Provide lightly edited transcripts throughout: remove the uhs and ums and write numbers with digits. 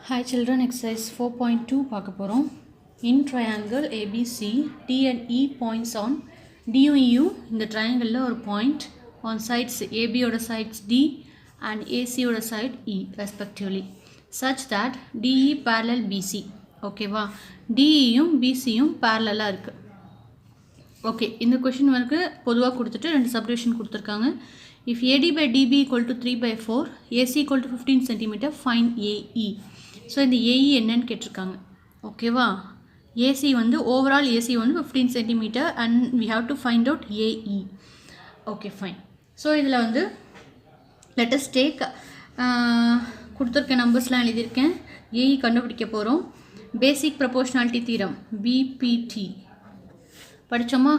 Hi children, exercise 4.2 பார்க்க போகிறோம். In triangle ABC, T and E points on DU and U. இந்த triangleல ஒரு point on sides AB ஓட sides D and AC ஓட side E respectively, such that DE parallel BC. ஓகேவா? DEயும் BCயும் parallel-ஆ இருக்கு. Okay, இந்த question வந்து பொதுவாக கொடுத்துட்டு ரெண்டு சப்டிவிஷன் கொடுத்துருக்காங்க. If AD by DB equal to 3 by 4, AC equal to 15 cm, find AE. So இந்த ஏஇ என்னன்னு கேட்டிருக்காங்க. ஓகேவா? ஏசி வந்து ஓவரால் ஏசி வந்து 15 centimetre and we have to find out AE. Okay fine. So இதில் வந்து லெட்டஸ் டேக் கொடுத்துருக்க நம்பர்ஸ்லாம் எழுதியிருக்கேன். ஏஇ கண்டுபிடிக்க போகிறோம். பேசிக் ப்ரொபோர்ஷனாலிட்டி தீரம் பிபிடி படித்தோமா?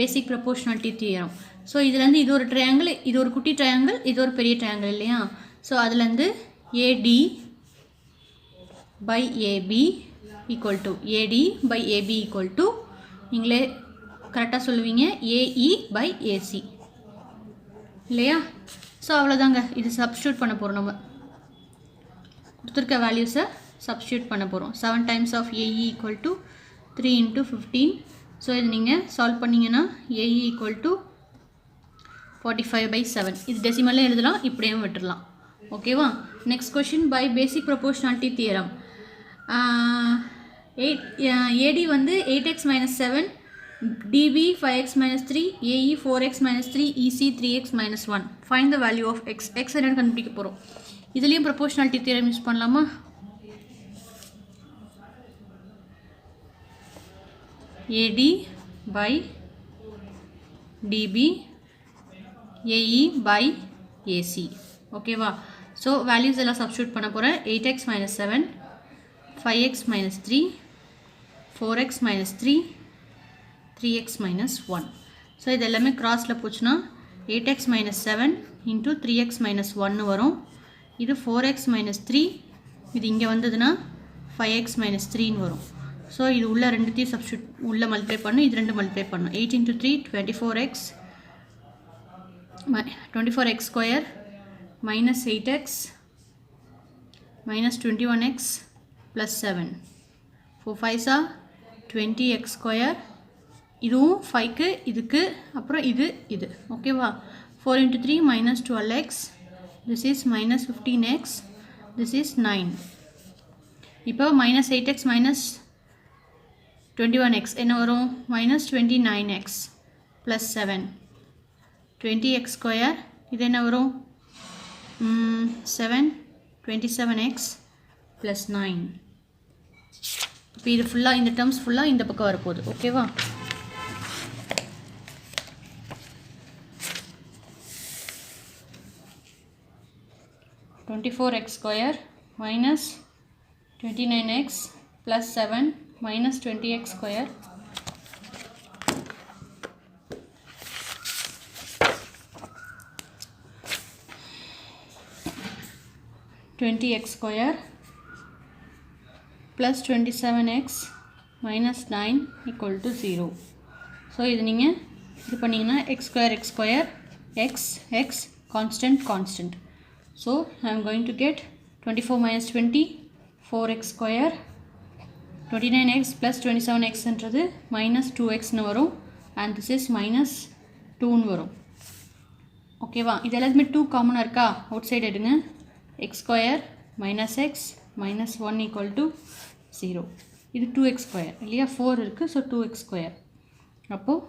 பேசிக் ப்ரொபோர்ஷனாலிட்டி தீரம். ஸோ இதுலேருந்து இது ஒரு ட்ரையாங்கிள், இது ஒரு குட்டி ட்ரையாங்கிள், இது ஒரு பெரிய ட்ரையாங்கிள் இல்லையா? ஸோ அதுலேருந்து ஏடி by AB equal to AD by AB equal to நீங்களே கரெக்டாக சொல்லுவீங்க AE by AC இல்லையா? ஸோ அவ்வளோதாங்க. இது சப்ஸ்டியூட் பண்ண போகிறோம். நம்ம கொடுத்துருக்க வேல்யூஸை சப்ஸ்டியூட் பண்ண போகிறோம். 7 times of AE equal to 3 into 15. So இது நீங்கள் சால்வ் பண்ணிங்கன்னா AE equal to 45 by 7. இது டெசிமலில் எழுதலாம், இப்படியும் விட்டுடலாம். ஓகேவா? Next question by basic proportionality theorem. AD வந்து 8x minus 7, DB 5x minus 3, AE 4x minus 3, EC 3x minus 1. Find the value of x. x என்னன்னு கண்டுபிடிக்க போகிறோம். இதுலேயும் ப்ரொபோர்ஷனாலிட்டி தியரம் யூஸ் பண்ணலாமா? AD by DB AE by AC. ஓகேவா? So values எல்லாம் substitute பண்ண போகிறேன். 8x minus 7, 5x minus 3, 4x minus 3, 3x minus 1. So இது எல்லாமே கிராஸில் போச்சுன்னா 8x minus 7 into 3x minus 1 வரும். இது 4x minus 3, இது இங்கே வந்ததுன்னா 5x minus 3 வரும். ஸோ இது உள்ள ரெண்டுத்தையும் சப்ஸ்டியூட் உள்ள மல்டிப்ளை பண்ணும், இது ரெண்டு மல்டிப்ளை பண்ணும். 8 into 3 24x square minus 8x minus 21x plus 7. 4 5s are 20x square. இதுவும் 5க்கு இதுக்கு அப்புறம் இது இது. ஓகேவா? 4 into 3 minus 12x. This is minus 15x. This is 9. இப்போ minus 8x minus 21x என்ன வரும்? minus 29x plus 7. 20x square. இது என்ன வரும்? 7 27x plus 9. இப்போ இது ஃபுல்லாக இந்த டேர்ம்ஸ் ஃபுல்லாக இந்த பக்கம் வரப்போகுது. ஓகேவா? (24x square minus 29x plus 7 minus 20x square (20x square plus 27x minus 9 equal to 0. So இது நீங்கள் இது பண்ணிங்கன்னா x square x constant. So I am going to get 24 minus 20 4x square, 29x plus 27x என்றது minus 2xன்னு வரும் and this is minus 2ன்னு வரும். ஓகேவா? இது எல்லாத்துமே 2 காமனாக இருக்கா? அவுட் சைடு எடுங்க. x square minus x minus 1 equal to 0. இது 2x square இல்லையா? 4 இருக்குது. So 2x square. அப்போது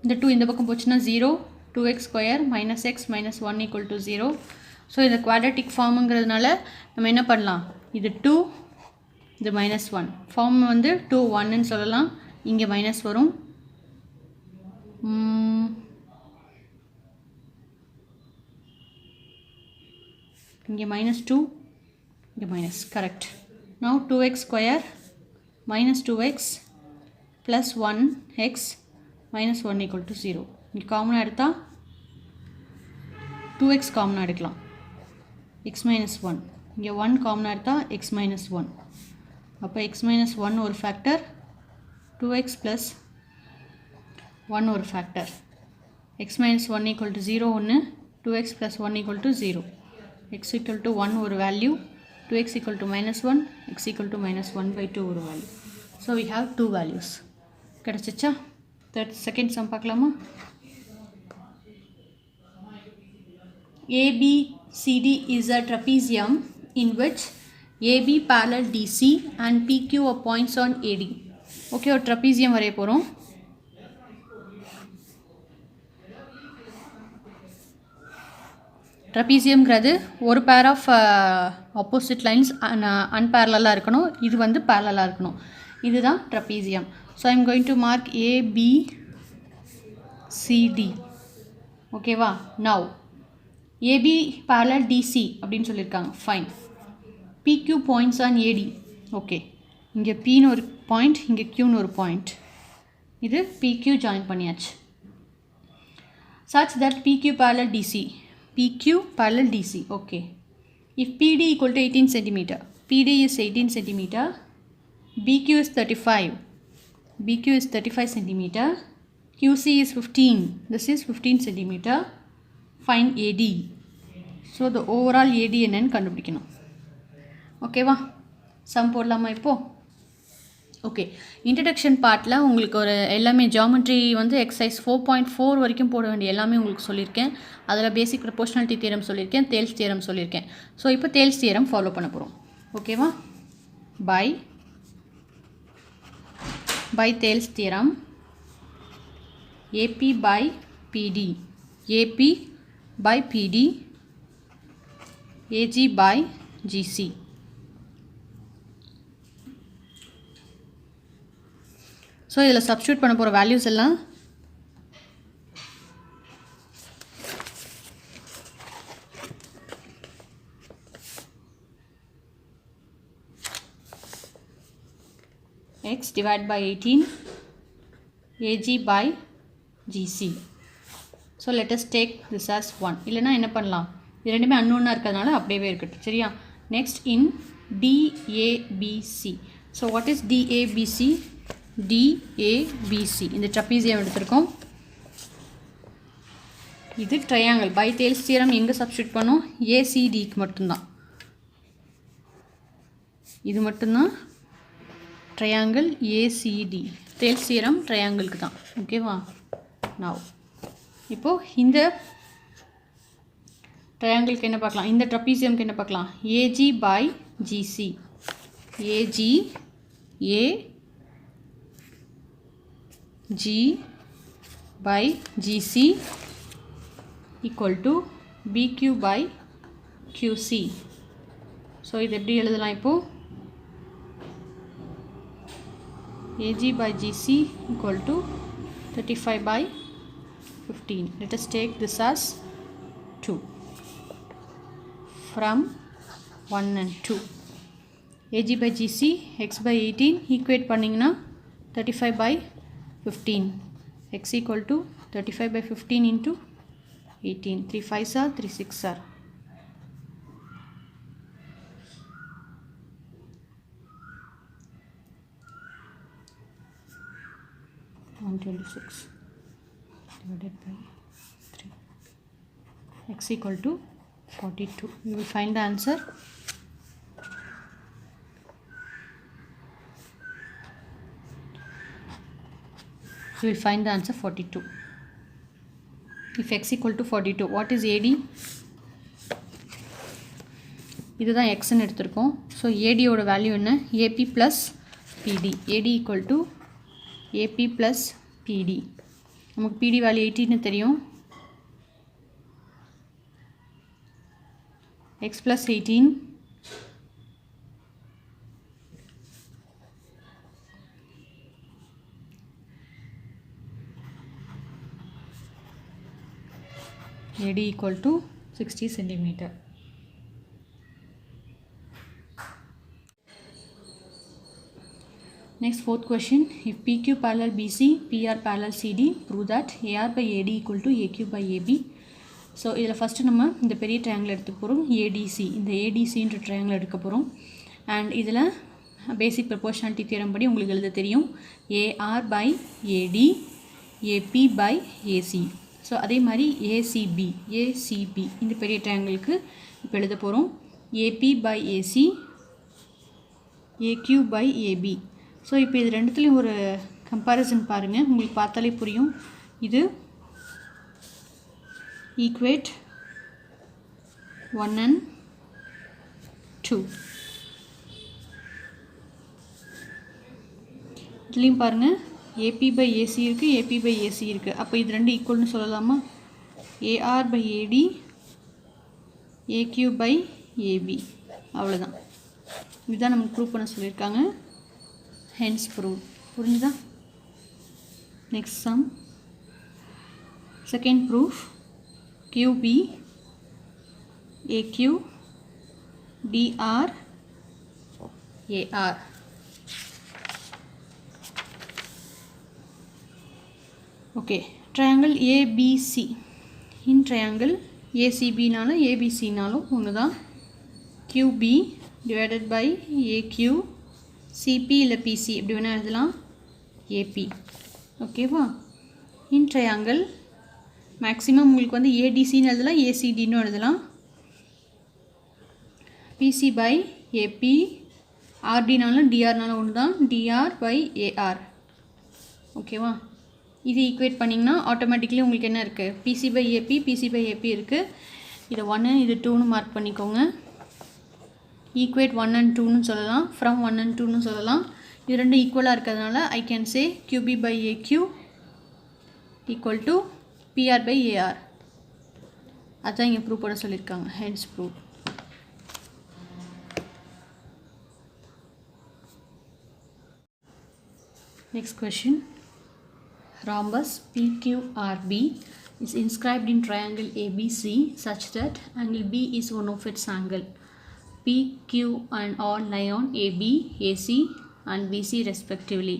இந்த 2 இந்த பக்கம் போச்சுன்னா 0. 2x square minus x minus 1 equal to 0. So இது குவாட்ரட்டிக் ஃபார்முங்கிறதுனால நம்ம என்ன பண்ணலாம்? இது 2, இது மைனஸ் 1. ஃபார்ம் வந்து 2 1ன்னு சொல்லலாம். இங்கே மைனஸ் வரும். இங்கே minus 2, இங்கே minus. Correct. Now 2x square minus 2x plus 1x minus 1 equal to 0. இங்கே காமனாக எடுத்தால் 2x காமனாக எடுக்கலாம். x minus 1. இங்கே 1 காமனாக எடுத்தால் x minus 1. அப்போ x minus 1 ஒரு ஃபேக்டர், 2x plus 1 ஒரு factor. x minus 1 equal to 0 ஒன்று, 2x plus 1 equal to 0. x equal to 1 ஒரு value, 2x equal to minus 1, x equal to minus 1 by 2 ஒரு value. So we have two values. கிடைச்சிச்சா? Second sum பார்க்கலாமா? ABCD is a trapezium in which AB parallel DC and PQ are points on AD. Okay, ஒரு trapezium வரைய போறோம். trapeziumங்கிறது ஒரு pair of opposite lines unparallel இருக்கணும். இது வந்து parallel இருக்கணும். இதுதான் trapezium. So I am going to mark A, B, C, D. Okay வா? Now AB parallel DC அப்படின்னு சொல்லியிருக்காங்க. Fine. PQ points on AD. Okay. இங்கே Pன்னு ஒரு point, இங்கே Qன்னு ஒரு point. இது PQ join பண்ணியாச்சு. Such that PQ parallel DC. PQ parallel DC. Okay. If PD equal to 18 cm. PD is 18 cm. BQ is 35. BQ is 35 cm. QC is 15. This is 15 cm. Find AD. So the overall AD என்னன்னு கண்டுபிடிக்கணும். ஓகேவா? Some போடலாமா இப்போ? Okay, introduction பார்ட்டில் உங்களுக்கு ஒரு எல்லாமே geometry வந்து எக்ஸசைஸ் 4.4 வரைக்கும் போட வேண்டிய எல்லாமே உங்களுக்கு சொல்லியிருக்கேன். அதில் பேசிக் ப்ரொபோர்ஷனாலிட்டி தியரம் சொல்லியிருக்கேன், தேல்ஸ் தியரம் சொல்லியிருக்கேன். ஸோ இப்போ தேல்ஸ் தியரம் ஃபாலோ பண்ண போகிறோம். ஓகேவா? by தேல்ஸ் theorem AP by PD, AP by PD, AG by GC. So இதில் சப்ஸ்டியூட் பண்ண போகிற வேல்யூஸ் எல்லாம் x divided by 18 AG by GC. So let us take this as 1. இல்லைனா என்ன பண்ணலாம், இது ரெண்டுமே அன்னோன்னா இருக்கிறதுனால அப்படியே இருக்கட்டும். சரியா? Next in DABC. So what is DABC? DABC இந்த ட்ரப்பீசியம் எடுத்திருக்கோம். இது ட்ரையாங்கிள். பை தேல்ஸ் தியரம் எங்கே சப்ஸ்டியூட் பண்ணோம்? ACDக்கு மட்டும்தான். இது மட்டும்தான் ட்ரையாங்கிள் ACD. தேல்ஸ் தியரம் ட்ரையாங்கிளுக்கு தான். ஓகேவா? நவ் இப்போது இந்த ட்ரையாங்கிளுக்கு என்ன பார்க்கலாம், இந்த ட்ரப்பீசியம்க்கு என்ன பார்க்கலாம்? AG by GC. AG AG by GC equal to BQ by QC. So இது எப்படி எழுதலாம் இப்போது? AG by GC equal to 35 by 15. Let us take this as 2 from 1 and 2. AG by GC x by 18 equate பண்ணிங்கன்னா 35 by 15. X equal to 35 by 15 into 18. 3 5s are 3 6s are. 126 divided by 3. X equal to 42. You will find the answer. You will find the answer 42. If x equal to 42, what is AD? இதுதான் xன்னு எடுத்திருக்கோம். So ADயோட value என்ன? AP plus PD. AD equal to AP plus PD. நமக்கு PD value 18 தெரியும். x plus 18 AD equal to 60 centimeter. Next, fourth question. If PQ parallel BC, PR parallel CD, prove that AR by AD equal to AQ by AB. So இதில் first நம்ம இந்த பெரிய triangle எடுத்துக்க போகிறோம். ADC, இந்த ADCன்ற triangle எடுக்க போகிறோம். And இதில் பேசிக் ப்ரொபோர்ஷனாலிட்டி தியரம் படி உங்களுக்கு எழுத தெரியும். AR by AD, AP by AC. So அதே மாதிரி ACB இந்த பெரிய ட்ரையாங்கிளுக்கு இப்போ எழுத போகிறோம். AB by AC AQ by AB. So இப்போ இது ரெண்டுத்துலேயும் ஒரு கம்பேரிசன் பாருங்கள், உங்களுக்கு பார்த்தாலே புரியும். இது ஈக்குவேட் 1 and 2. இதுலேயும் பாருங்கள் ஏபி பை ஏசி இருக்குது, ஏபி பை ஏசி இருக்குது. அப்போ இது ரெண்டு ஈக்குவல்னு சொல்லலாமா? AR by AD AQ by AB, அவ்வளோதான். இதுதான் நமக்கு ப்ரூவ் பண்ண சொல்லியிருக்காங்க. Hence prove. புரிஞ்சுதா? Next sum. Second proof. QB AQ DR AR. Okay, triangle ABC. In triangle ACB நாலும் ABC நாலும் ஒன்று தான். QB divided by AQ CP இல்லை PC இப்படி வேணால் எழுதலாம் AP. ஓகேவா? இன் ட்ரையாங்கிள் மேக்ஸிமம் உங்களுக்கு வந்து ADCன்னு எழுதலாம், ACDன்னு எழுதலாம். PC by AP, RDனாலும் DRனாலும் ஒன்று தான், DR by AR. ஓகேவா? இது ஈக்குவேட் பண்ணிங்கன்னா ஆட்டோமேட்டிக்கலி உங்களுக்கு என்ன இருக்குது? PC by AP, PC by AP இருக்குது. இதை 1 இது 2ன்னு மார்க் பண்ணிக்கோங்க. ஈக்குவேட் 1 and 2ன்னு சொல்லலாம், ஃப்ரம் 1 and 2ன்னு சொல்லலாம். இது ரெண்டும் ஈக்குவலாக இருக்கிறதுனால I can say QB by AQ equal to PR by AR. அதுதான் இங்கே ப்ரூவ் பண்ண சொல்லியிருக்காங்க. Hence prove. Next question. Rhombus PQRB is inscribed in triangle ABC such that angle B is one of its angle. P, Q and R lie on AB, AC and BC respectively.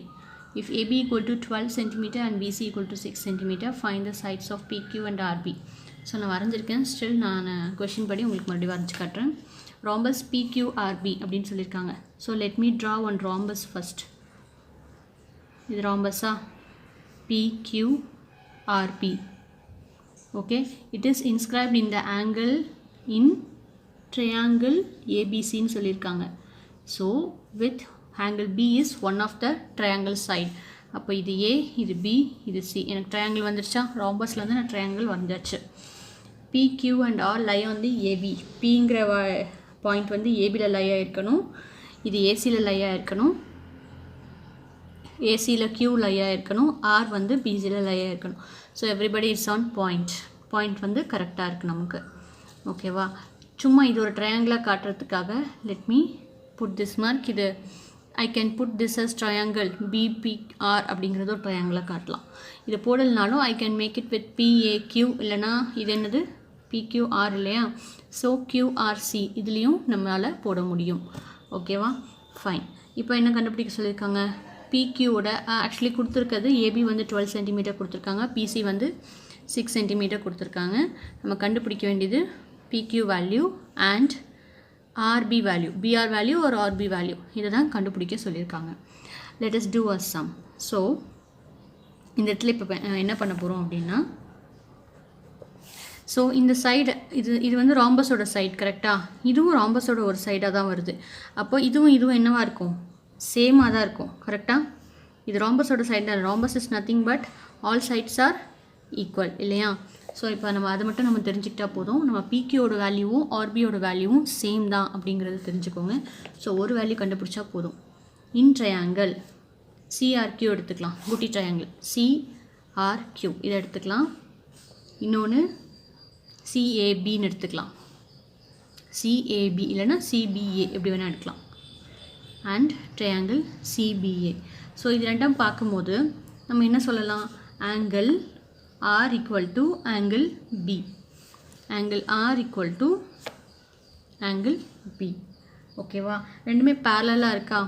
If AB equal to 12 cm and BC equal to 6 cm, find the sides of PQ and RB. So நான் வரைஞ்சிருக்கேன். Still நான் question படி உங்களுக்கு மறுபடியும் வரைஞ்சி காட்டுறேன். Rhombus PQRB அப்படின்னு சொல்லியிருக்காங்க. So let me draw one rhombus first. இது rhombus-ஆ? PQRB. Okay, it is inscribed in the angle in triangle ABC ன்னு சொல்லியிருக்காங்க. So with angle B is one of the triangle side. அப்போ இது A, இது B, இது C. எனக்கு triangle வந்துருச்சா? rhombusல வந்து நான் ட்ரையாங்கிள் வந்தாச்சு. PQ and R lie on the AB. Pங்கிற பாயிண்ட் வந்து ABல லை ஆகிருக்கணும், இது ACல லை ஆகிருக்கணும், ஏசியில் Q லையாக இருக்கணும், R வந்து BCயில் லையாக இருக்கணும். So everybody it's on point வந்து கரெக்டாக இருக்குது நமக்கு. ஓகேவா? சும்மா இது ஒரு ட்ரையாங்கிளாக காட்டுறதுக்காக let me put this mark. இது I can put this as triangle BPR அப்படிங்கிறது ஒரு ட்ரையாங்கிளாக காட்டலாம். இது போடலனாலும் I can make it with PAQ, இல்லைனா இது என்னது PQR இல்லையா? ஸோ QRC இதுலேயும் நம்மளால் போட முடியும். ஓகேவா? ஃபைன். இப்போ என்ன கண்டுபிடிக்க சொல்லியிருக்காங்க? PQவோட ஆக்சுவலி கொடுத்துருக்கிறது AB வந்து 12 cm கொடுத்துருக்காங்க, PC வந்து 6 cm கொடுத்துருக்காங்க. நம்ம கண்டுபிடிக்க வேண்டியது PQ value and RB value, BR value ஒரு RB வேல்யூ, இதை தான் கண்டுபிடிக்க சொல்லியிருக்காங்க. லெட் அஸ் டூ அ சம். ஸோ இந்த இடத்துல இப்போ என்ன பண்ண போகிறோம் அப்படின்னா, ஸோ இந்த சைடு இது வந்து ராம்பஸோட சைடு கரெக்டாக, இதுவும் ராம்பஸோட ஒரு சைடாக தான் வருது. அப்போ இதுவும் என்னவாக இருக்கும்? சேமாக தான் இருக்கும். கரெக்டாக? இது ராம்பஸோட சைடு தான். Rhombus is nothing but all sides are equal இல்லையா? ஸோ இப்போ நம்ம அதை மட்டும் நம்ம தெரிஞ்சுக்கிட்டா போதும். நம்ம PQவோட வேல்யூவும் RBயோட வேல்யூவும் சேம் தான் அப்படிங்கிறது தெரிஞ்சுக்கோங்க. ஸோ ஒரு வேல்யூ கண்டுபிடிச்சா போதும். இன் ட்ரையாங்கிள் CRQ எடுத்துக்கலாம், குட்டி ட்ரையாங்கிள் CRQ இதை எடுத்துக்கலாம். இன்னொன்று CABன்னு எடுத்துக்கலாம், CAB இல்லைன்னா CBA எப்படி வேணால் எடுக்கலாம். And triangle CBA. ஸோ இது ரெண்டும் பார்க்கும்போது நம்ம என்ன சொல்லலாம்? Angle R equal to angle B, angle R equal to angle B. ஓகேவா? ரெண்டுமே பேரலாக இருக்கா?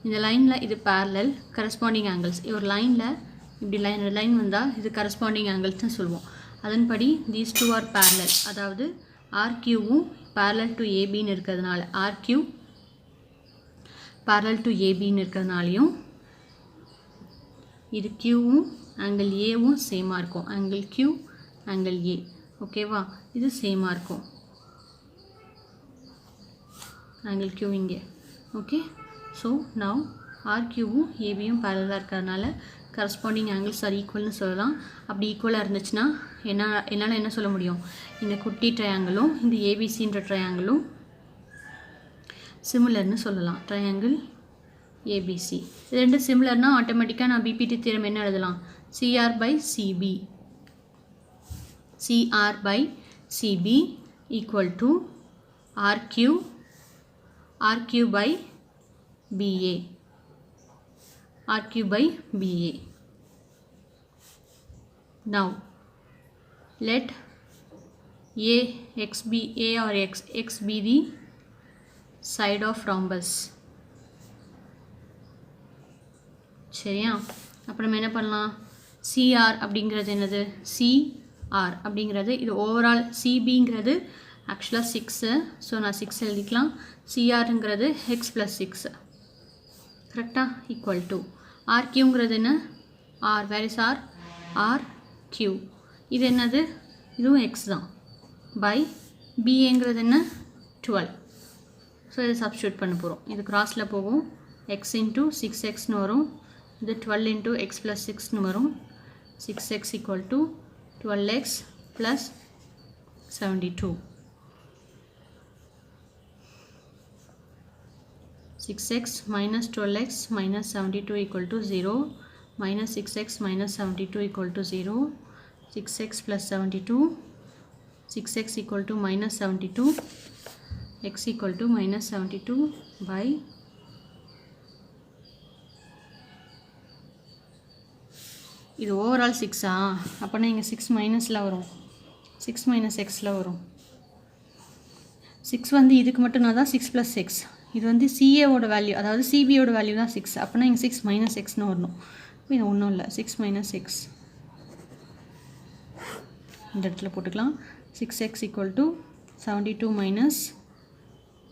இந்த லைனில் இது பேரலல், கரஸ்பாண்டிங் ஆங்கிள்ஸ். ஒரு லைனில் இப்படி லைன் வந்தால் இது கரஸ்பாண்டிங் ஆங்கிள்ஸ்னு சொல்லுவோம். அதன்படி தீஸ் டூ ஆர் பேரலல், அதாவது RQவும் பேரலல் டு ABன்னு இருக்கிறதுனால, RQ parallel to ABன்னு இருக்கிறதுனாலையும் இது Qவும் ஆங்கிள் ஏவும் சேமாக இருக்கும். Angle Q angle A. ஓகேவா? இது சேமாக இருக்கும். angle Q இங்கே. Okay, so now RQவும் ABயும் parallel இருக்கிறதுனால corresponding angles are equal னு சொல்லலாம். அப்படி ஈக்குவலாக இருந்துச்சுன்னா என்னால் என்ன சொல்ல முடியும், இந்த குட்டி ட்ரையாங்கிளும் இந்த ஏபிசின்ற ட்ரையாங்கிளும் சிமிலர்னு சொல்லலாம். ட்ரையாங்கிள் ஏபிசி ரெண்டு சிமிலர்னா ஆட்டோமேட்டிக்காக நான் பிபிடி தியரம் என்ன எழுதலாம், CR by CB equal to RQ by BA. Now let A or X be the side of rhombus. சரியா, அப்புறம் என்ன பண்ணலாம், CR அப்படிங்கிறது என்னது, CR அப்படிங்கிறது இது ஓவரால், CBங்கிறது ஆக்சுவலாக 6, ஸோ நான் 6 எழுதிக்கலாம். CRங்கிறது x + 6 கரெக்டாக ஈக்குவல் டு RQங்கிறது என்ன, R, where is R, RQ இது என்னது, இதுவும் x தான், பை BAங்கிறது என்ன 12. ஸோ இதை சப்ஸ்டியூட் பண்ண போகிறோம். இது கிராஸில் போகும், x × 6xன்னு வரும், இது 12 × x + 6ன்னு வரும். 6x = 12x + 72. 6x minus 12x minus 72 equal to 0, minus 6x minus 72 equal to 0, 6x plus 72, 6x equal to minus 72, x equal to minus 72 by இது ஓவரால் 6 அப்போனா இங்கே 6 மைனஸில் வரும், 6 minus xல வரும். 6 வந்து இதுக்கு மட்டும்னா தான் 6 + x, இது வந்து CAவோட வேல்யூ, அதாவது CBயோட வேல்யூ தான் 6, அப்போனா இங்கே 6 minus xன்னு வரணும். இது ஒன்றும் இல்லை, 6 minus x இந்த இடத்துல போட்டுக்கலாம். 6x = 72 minus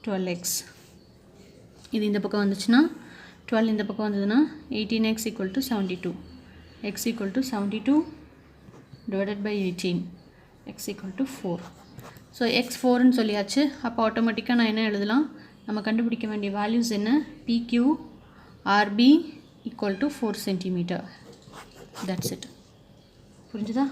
12x. இது இந்த பக்கம் வந்துச்சுன்னா 12 இந்த பக்கம் வந்ததுன்னா 18x = 72, x = 72 divided by 18, x = 4. So x 4ன்னு சொல்லியாச்சு. அப்போ ஆட்டோமேட்டிக்காக நான் என்ன எழுதலாம், நம்ம கண்டுபிடிக்க வேண்டிய வேல்யூஸ் என்ன, PQRB = 4 cm. That's it. புரிஞ்சுதா?